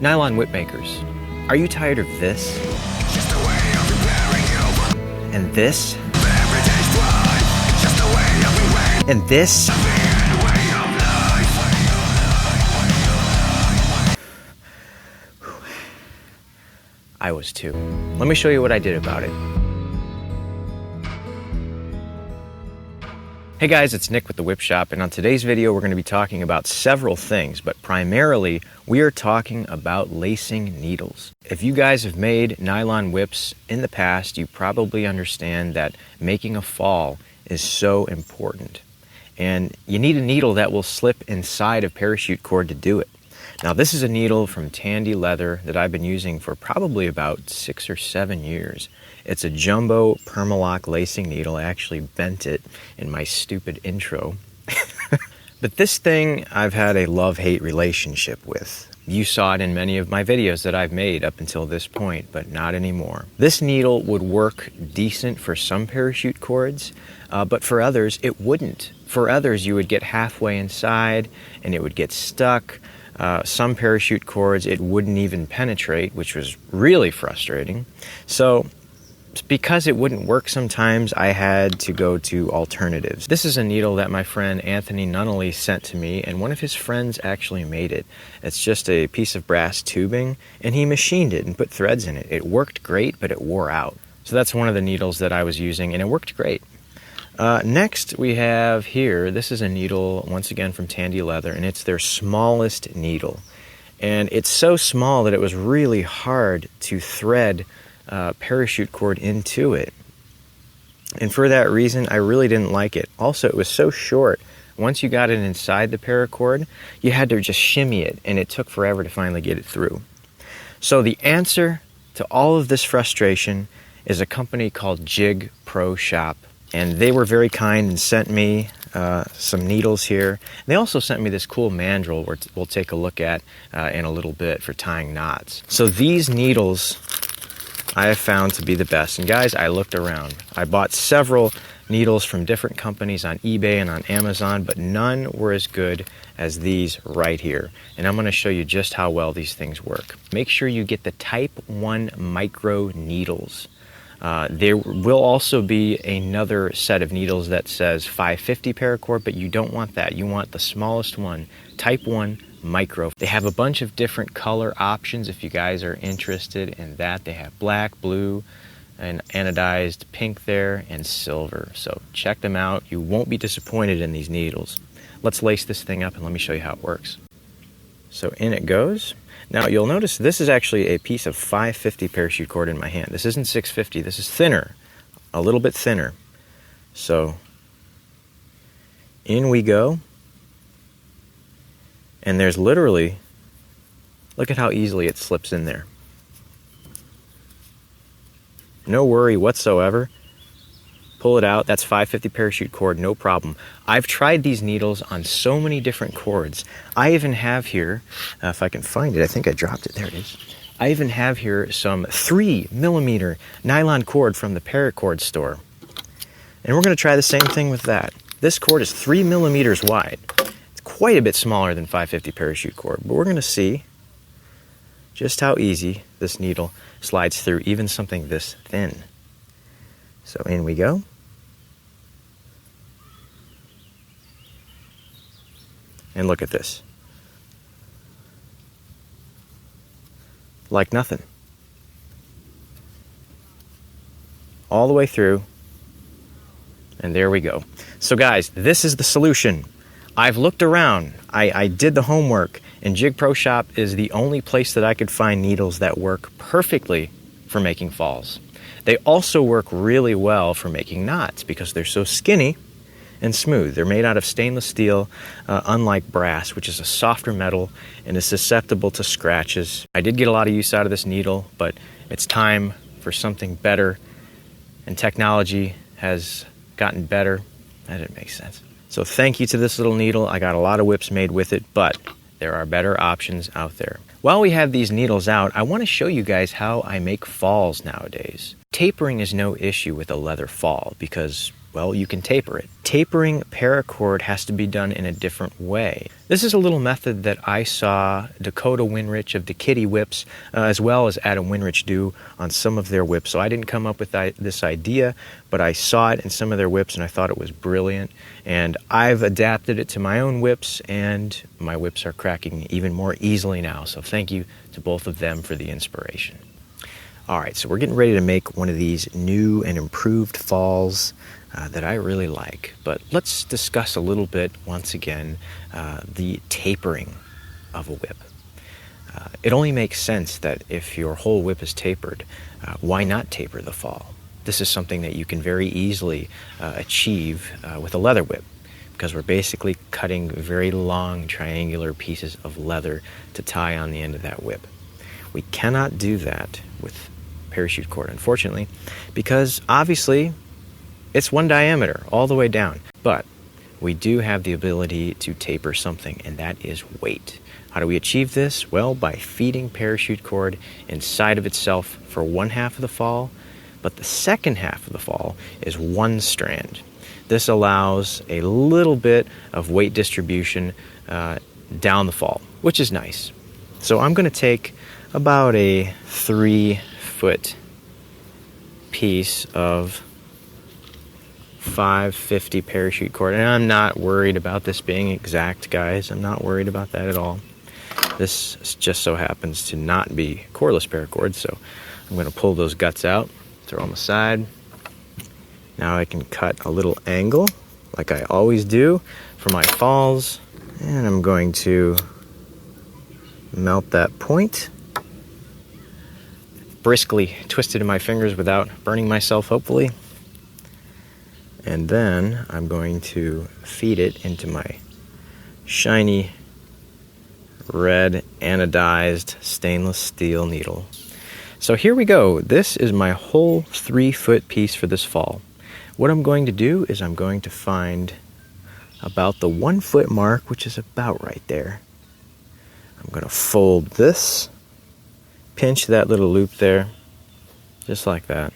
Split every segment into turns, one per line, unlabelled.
Nylon whip makers, are you tired of this? And this? And this? I was too. Let me show you what I did about it. Hey guys, it's Nick with the Whip Shop, and on today's video we're going to be talking about several things, but primarily we are talking about lacing needles. If you guys have made nylon whips in the past, you probably understand that making a fall is so important. And you need a needle that will slip inside of parachute cord to do it. Now this is a needle from Tandy Leather that I've been using for probably about 6 or 7 years. It's a jumbo Perma lacing needle. I actually bent it in my stupid intro. But this thing I've had a love-hate relationship with. You saw it in many of my videos that I've made up until this point, but not anymore. This needle would work decent for some parachute cords, but for others it wouldn't. For others you would get halfway inside and it would get stuck. Some parachute cords it wouldn't even penetrate, which was really frustrating. So because it wouldn't work sometimes, I had to go to alternatives. This is a needle that my friend Anthony Nunnally sent to me, and one of his friends actually made it. It's just a piece of brass tubing, and he machined it and put threads in it. It worked great, but it wore out. So that's one of the needles that I was using, and it worked great. Next we have here, this is a needle, once again from Tandy Leather, and it's their smallest needle. And it's so small that it was really hard to thread parachute cord into it. And for that reason, I really didn't like it. Also, it was so short. Once you got it inside the paracord, you had to just shimmy it, and it took forever to finally get it through. So the answer to all of this frustration is a company called Jig Pro Shop. And they were very kind and sent me some needles here. They also sent me this cool mandrel, which we'll take a look at in a little bit for tying knots. So these needles I have found to be the best. And guys, I looked around. I bought several needles from different companies on eBay and on Amazon, but none were as good as these right here. And I'm going to show you just how well these things work. Make sure you get the Type 1 micro needles. There will also be another set of needles that says 550 paracord, but you don't want that. You want the smallest one, Type 1 micro. They have a bunch of different color options if you guys are interested in that. They have black, blue, and anodized pink there, and silver. So check them out. You won't be disappointed in these needles. Let's lace this thing up and let me show you how it works. So in it goes. Now you'll notice this is actually a piece of 550 parachute cord in my hand. This isn't 650, this is thinner, a little bit thinner. So in we go. And there's literally, look at how easily it slips in there. No worry whatsoever. Pull it out. That's 550 parachute cord, no problem. I've tried these needles on so many different cords. I even have here, if I can find it, I think I dropped it. There it is. I even have here some 3mm nylon cord from the paracord store. And we're going to try the same thing with that. This cord is 3mm wide. It's quite a bit smaller than 550 parachute cord, but we're going to see just how easy this needle slides through even something this thin. So in we go. And look at this. Like nothing. All the way through. And there we go. So guys, this is the solution. I've looked around. I did the homework. And Jig Pro Shop is the only place that I could find needles that work perfectly for making falls. They also work really well for making knots because they're so skinny and smooth. They're made out of stainless steel, unlike brass, which is a softer metal and is susceptible to scratches. I did get a lot of use out of this needle, but it's time for something better, and technology has gotten better. That didn't make sense. So thank you to this little needle. I got a lot of whips made with it, but there are better options out there. While we have these needles out, I want to show you guys how I make falls nowadays. Tapering is no issue with a leather fall because Well, you can taper it. Tapering paracord has to be done in a different way. This is a little method that I saw Dakota Winrich of the Kitty whips, as well as Adam Winrich do on some of their whips. So I didn't come up with this idea, but I saw it in some of their whips and I thought it was brilliant. And I've adapted it to my own whips, and my whips are cracking even more easily now. So thank you to both of them for the inspiration. All right, so we're getting ready to make one of these new and improved falls that I really like. But let's discuss a little bit, once again, the tapering of a whip. It only makes sense that if your whole whip is tapered, why not taper the fall? This is something that you can very easily achieve with a leather whip, because we're basically cutting very long triangular pieces of leather to tie on the end of that whip. We cannot do that with parachute cord, unfortunately, because obviously it's one diameter all the way down. But we do have the ability to taper something, and that is weight. How do we achieve this? Well, by feeding parachute cord inside of itself for one half of the fall, but the second half of the fall is one strand. This allows a little bit of weight distribution down the fall, which is nice. So I'm going to take about a 3-foot piece of 550 parachute cord, and I'm not worried about this being exact, guys. I'm not worried about that at all. This just so happens to not be cordless paracord, so I'm going to pull those guts out, throw them aside. Now I can cut a little angle like I always do for my falls, and I'm going to melt that point. Briskly twist it in my fingers without burning myself, hopefully. And then I'm going to feed it into my shiny red anodized stainless steel needle. So here we go. This is my whole 3-foot piece for this fall. What I'm going to do is I'm going to find about the 1-foot mark, which is about right there. I'm going to fold this, pinch that little loop there, just like that.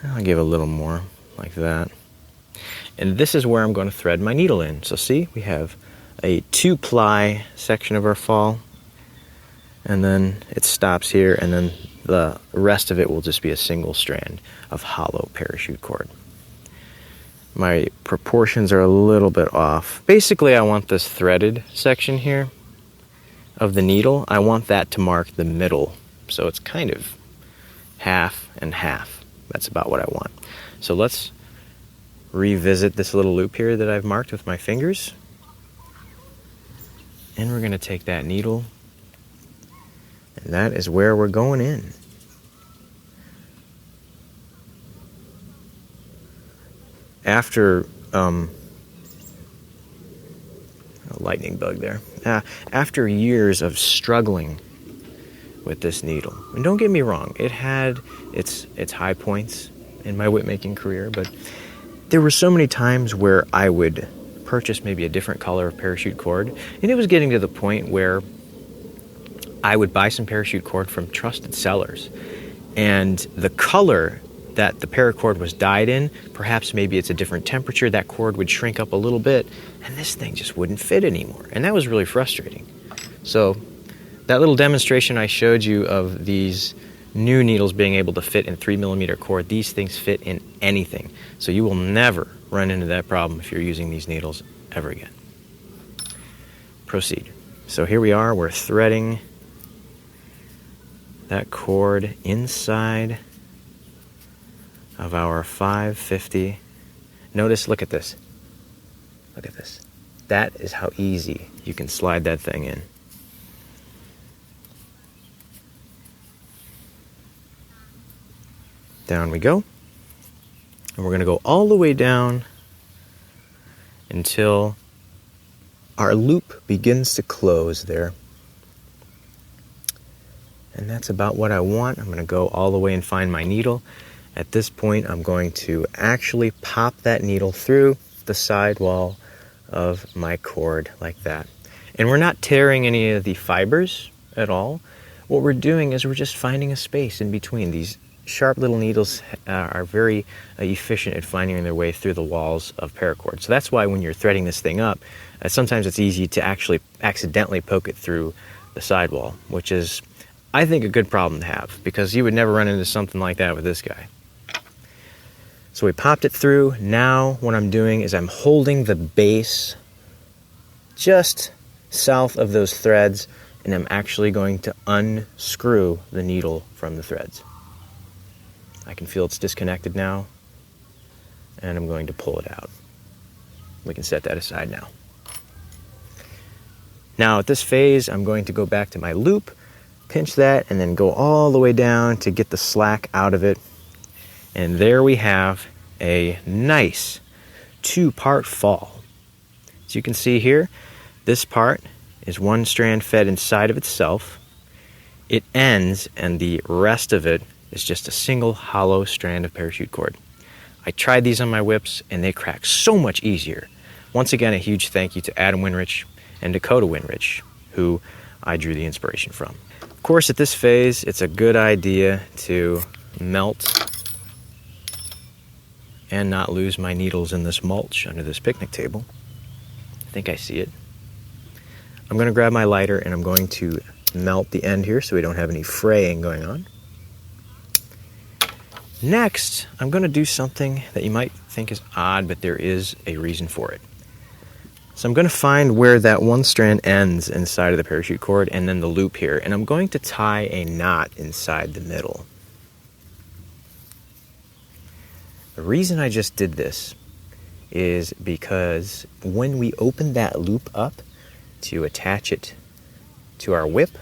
I'll give a little more, like that. And this is where I'm going to thread my needle in. So see, we have a 2-ply section of our fall, and then it stops here, and then the rest of it will just be a single strand of hollow parachute cord. My proportions are a little bit off. Basically, I want this threaded section here of the needle, I want that to mark the middle. So it's kind of half and half. That's about what I want. So let's revisit this little loop here that I've marked with my fingers. And we're going to take that needle, and that is where we're going in. After a lightning bug there. After years of struggling with this needle, and don't get me wrong, it had its high points in my whip making career, but there were so many times where I would purchase maybe a different color of parachute cord, and it was getting to the point where I would buy some parachute cord from trusted sellers, and the color that the paracord was dyed in, perhaps maybe it's a different temperature, that cord would shrink up a little bit, and this thing just wouldn't fit anymore. And that was really frustrating. So that little demonstration I showed you of these new needles being able to fit in 3mm cord, these things fit in anything. So you will never run into that problem if you're using these needles ever again. Proceed. So here we are, we're threading that cord inside of our 550. Notice, look at this. Look at this. That is how easy you can slide that thing in. Down we go. And we're going to go all the way down until our loop begins to close there. And that's about what I want. I'm going to go all the way and find my needle. At this point, I'm going to actually pop that needle through the sidewall of my cord like that. And we're not tearing any of the fibers at all. What we're doing is we're just finding a space in between. These sharp little needles are very efficient at finding their way through the walls of paracord. So that's why when you're threading this thing up, sometimes it's easy to actually accidentally poke it through the sidewall, which is, I think, a good problem to have, because you would never run into something like that with this guy. So we popped it through. Now what I'm doing is I'm holding the base just south of those threads, and I'm actually going to unscrew the needle from the threads. I can feel it's disconnected now, and I'm going to pull it out. We can set that aside now. Now at this phase, I'm going to go back to my loop, pinch that, and then go all the way down to get the slack out of it. And there we have a nice 2-part fall. As you can see here, this part is one strand fed inside of itself. It ends, and the rest of it is just a single hollow strand of parachute cord. I tried these on my whips, and they crack so much easier. Once again, a huge thank you to Adam Winrich and Dakota Winrich, who I drew the inspiration from. Of course, at this phase, it's a good idea to melt and not lose my needles in this mulch under this picnic table. I think I see it. I'm going to grab my lighter and I'm going to melt the end here so we don't have any fraying going on. Next, I'm going to do something that you might think is odd, but there is a reason for it. So I'm going to find where that one strand ends inside of the parachute cord and then the loop here, and I'm going to tie a knot inside the middle. The reason I just did this is because when we open that loop up to attach it to our whip,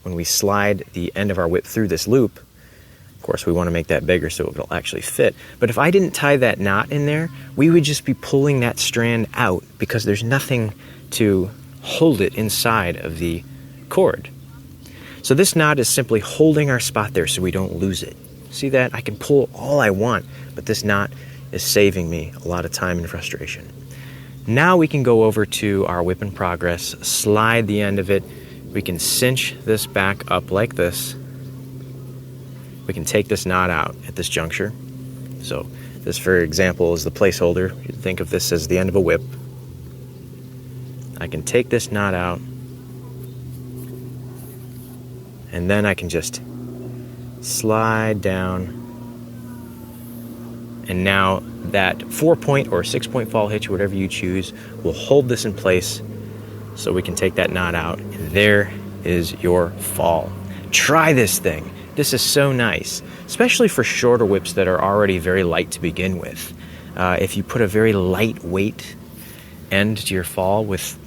when we slide the end of our whip through this loop, of course we want to make that bigger so it'll actually fit. But if I didn't tie that knot in there, we would just be pulling that strand out because there's nothing to hold it inside of the cord. So this knot is simply holding our spot there so we don't lose it. See that? I can pull all I want, but this knot is saving me a lot of time and frustration. Now we can go over to our whip in progress, slide the end of it. We can cinch this back up like this. We can take this knot out at this juncture. So this, for example, is the placeholder. You think of this as the end of a whip. I can take this knot out, and then I can just slide down, and now that 4-point or 6-point fall hitch, whatever you choose, will hold this in place so we can take that knot out, and there is your fall. Try this thing. This is so nice, especially for shorter whips that are already very light to begin with. If you put a very lightweight end to your fall with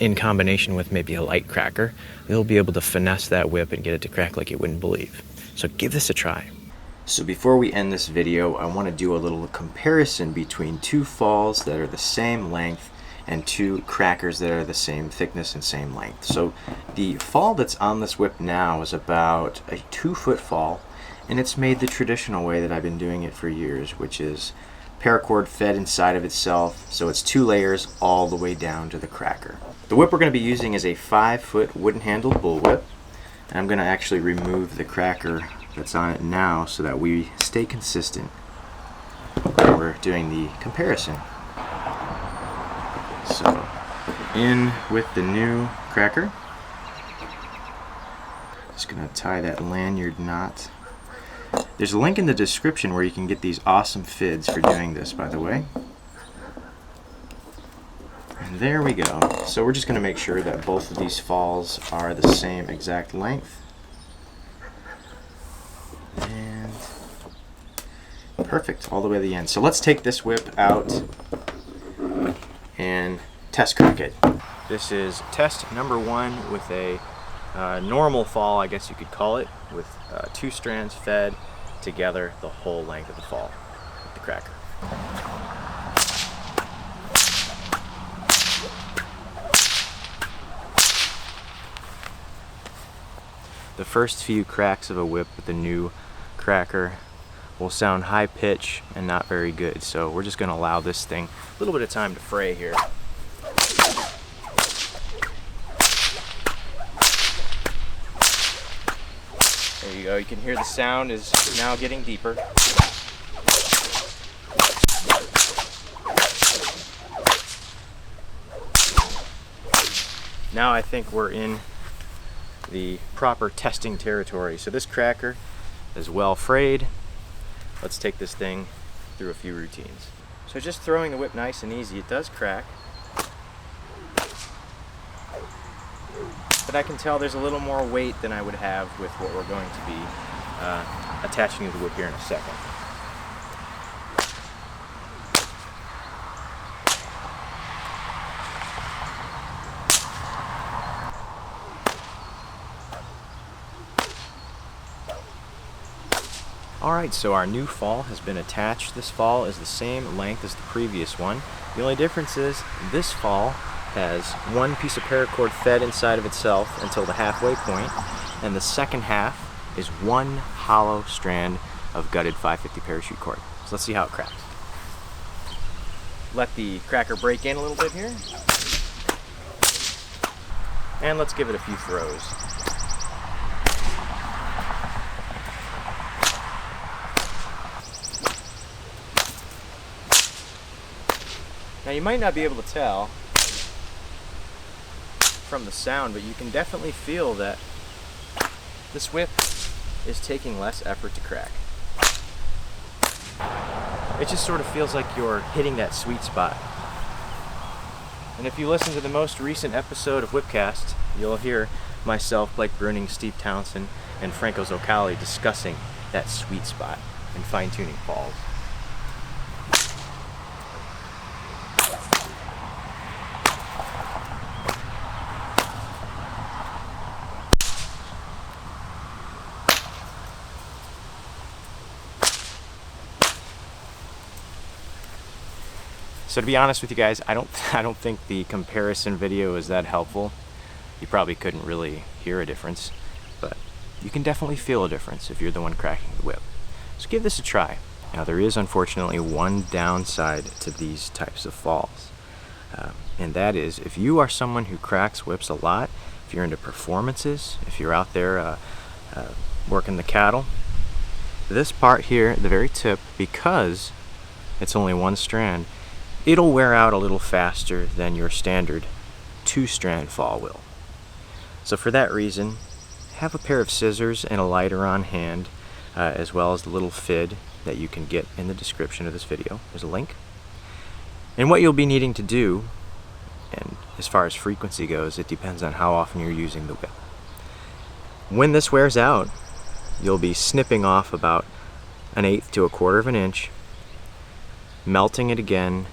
in combination with maybe a light cracker, you'll be able to finesse that whip and get it to crack like you wouldn't believe. So give this a try. So before we end this video, I want to do a little comparison between two falls that are the same length and two crackers that are the same thickness and same length. So the fall that's on this whip now is about a 2-foot fall, and it's made the traditional way that I've been doing it for years, which is paracord fed inside of itself, so it's 2 layers all the way down to the cracker. The whip we're going to be using is a 5-foot wooden handled bullwhip, and I'm going to actually remove the cracker that's on it now so that we stay consistent when we're doing the comparison. So in with the new cracker, just going to tie that lanyard knot. There's a link in the description where you can get these awesome fids for doing this, by the way. And there we go. So we're just going to make sure that both of these falls are the same exact length. And perfect, all the way to the end. So let's take this whip out and test crack it. This is test number 1 with a normal fall, I guess you could call it, with 2 strands fed together the whole length of the fall with the cracker. The first few cracks of a whip with the new cracker will sound high pitch and not very good, so we're just going to allow this thing a little bit of time to fray here. There you go. You can hear the sound is now getting deeper. Now I think we're in the proper testing territory. So this cracker is well frayed. Let's take this thing through a few routines. So just throwing the whip nice and easy, it does crack. But I can tell there's a little more weight than I would have with what we're going to be attaching to the whip here in a second. Alright, so our new fall has been attached. This fall is the same length as the previous one. The only difference is this fall has one piece of paracord fed inside of itself until the halfway point, and the second half is one hollow strand of gutted 550 parachute cord. So let's see how it cracks. Let the cracker break in a little bit here, and let's give it a few throws. Now you might not be able to tell from the sound, but you can definitely feel that this whip is taking less effort to crack. It just sort of feels like you're hitting that sweet spot. And if you listen to the most recent episode of Whipcast, you'll hear myself, Blake Bruning, Steve Townsend, and Franco Zoccali discussing that sweet spot and fine-tuning falls. So to be honest with you guys, I don't think the comparison video is that helpful. You probably couldn't really hear a difference, but you can definitely feel a difference if you're the one cracking the whip. So give this a try. Now there is unfortunately one downside to these types of falls, and that is if you are someone who cracks whips a lot, if you're into performances, if you're out there working the cattle, this part here, the very tip, because it's only one strand, it'll wear out a little faster than your standard 2-strand fall will. So for that reason, have a pair of scissors and a lighter on hand, as well as the little fid that you can get in the description of this video. There's a link. And what you'll be needing to do, and as far as frequency goes, it depends on how often you're using the whip. When this wears out, you'll be snipping off about 1/8 to 1/4 of an inch, melting it again,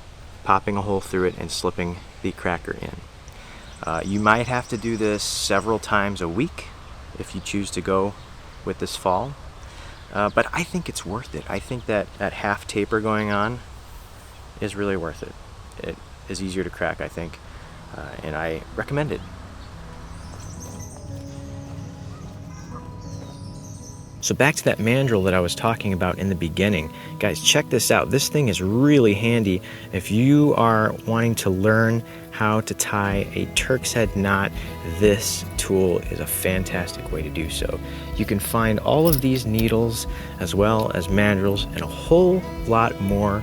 popping a hole through it, and slipping the cracker in. You might have to do this several times a week if you choose to go with this fall, but I think it's worth it. I think that half taper going on is really worth it. It is easier to crack, I think, and I recommend it. So back to that mandrel that I was talking about in the beginning. Guys, check this out. This thing is really handy if you are wanting to learn how to tie a Turk's head knot. This tool is a fantastic way to do so. You can find all of these needles as well as mandrels and a whole lot more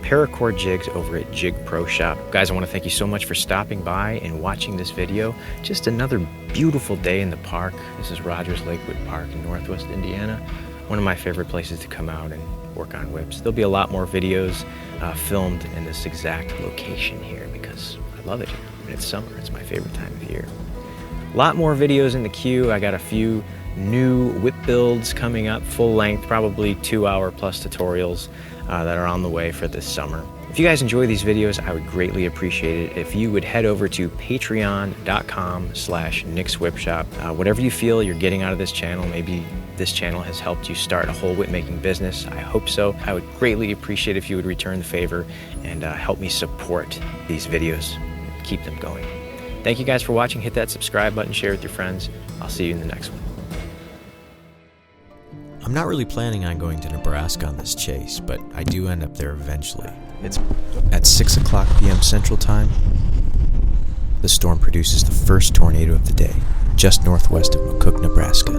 paracord jigs over at Jig Pro Shop. Guys, I want to thank you so much for stopping by and watching this video. Just another beautiful day in the park. This is Rogers Lakewood Park in Northwest Indiana. One of my favorite places to come out and work on whips. There'll be a lot more videos filmed in this exact location here because I love it here. And it's summer. It's my favorite time of year. A lot more videos in the queue. I got a few new whip builds coming up, full length, probably 2-hour plus tutorials that are on the way for this summer. If you guys enjoy these videos, I would greatly appreciate it if you would head over to patreon.com/NixWhipShop. Whatever you feel you're getting out of this channel, maybe this channel has helped you start a whole whip making business. I hope so. I would greatly appreciate if you would return the favor and help me support these videos, keep them going. Thank you guys for watching. Hit that subscribe button, share with your friends. I'll see you in the next one.
I'm not really planning on going to Nebraska on this chase, but I do end up there eventually. It's at 6:00 p.m. Central Time. The storm produces the first tornado of the day, just northwest of McCook, Nebraska.